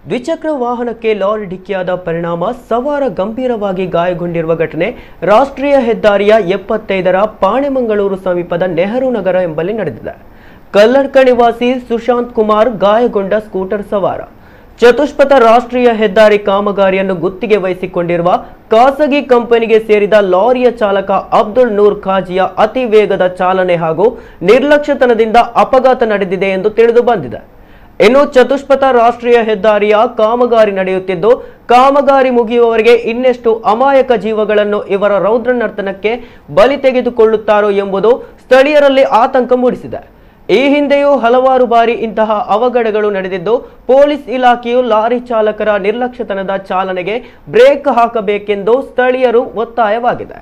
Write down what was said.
ದ್ವಿಚಕ್ರ ವಾಹನಕ್ಕೆ ಲಾರಿ ಡಿಕ್ಕಿಯಾದ ಪರಿಣಾಮ ಸವಾರ ಗಂಭೀರವಾಗಿ ಗಾಯಗೊಂಡಿರುವ ಘಟನೆ ರಾಷ್ಟ್ರೀಯ ಹೆದ್ದಾರಿಯ 75ರ ಪಾಣೆಮಂಗಳೂರು ಸಮೀಪದ ನೆಹರು ನಗರ ಎಂಬಲ್ಲಿ ನಡೆದಿದೆ. ಕಲ್ಲಡ್ಕ ನಿವಾಸಿ ಸುಶಾಂತ್ ಕುಮಾರ್ ಗಾಯಗೊಂಡ ಸ್ಕೂಟರ್ ಸವಾರ. ಚತುಷ್ಪಥ ರಾಷ್ಟ್ರೀಯ ಹೆದ್ದಾರಿ ಕಾಮಗಾರಿಯನ್ನು ಗುತ್ತಿಗೆ ವಹಿಸಿಕೊಂಡಿರುವ ಖಾಸಗಿ ಕಂಪನಿಗೆ ಸೇರಿದ ಲಾರಿಯ ಚಾಲಕ ಅಬ್ದುಲ್ ನೂರ್ ಖಾಜಿಯ ಅತಿ ವೇಗದ ಚಾಲನೆ ಹಾಗೂ ನಿರ್ಲಕ್ಷ್ಯತನದಿಂದ ಅಪಘಾತ ನಡೆದಿದೆ ಎಂದು ತಿಳಿದು ಬಂದಿದೆ. ಇನ್ನು ಚತುಷ್ಪಥ ರಾಷ್ಟ್ರೀಯ ಹೆದ್ದಾರಿಯ ಕಾಮಗಾರಿ ನಡೆಯುತ್ತಿದ್ದು, ಕಾಮಗಾರಿ ಮುಗಿಯುವವರೆಗೆ ಇನ್ನೆಷ್ಟು ಅಮಾಯಕ ಜೀವಗಳನ್ನು ಇವರ ರೌದ್ರ ನರ್ತನಕ್ಕೆ ಬಲಿ ತೆಗೆದುಕೊಳ್ಳುತ್ತಾರೋ ಎಂಬುದು ಸ್ಥಳೀಯರಲ್ಲಿ ಆತಂಕ ಮೂಡಿಸಿದೆ. ಈ ಹಿಂದೆಯೂ ಹಲವಾರು ಬಾರಿ ಇಂತಹ ಅವಘಡಗಳು ನಡೆದಿದ್ದು, ಪೊಲೀಸ್ ಇಲಾಖೆಯು ಲಾರಿ ಚಾಲಕರ ನಿರ್ಲಕ್ಷ್ಯತನದ ಚಾಲನೆಗೆ ಬ್ರೇಕ್ ಹಾಕಬೇಕೆಂದು ಸ್ಥಳೀಯರು ಒತ್ತಾಯವಾಗಿದೆ.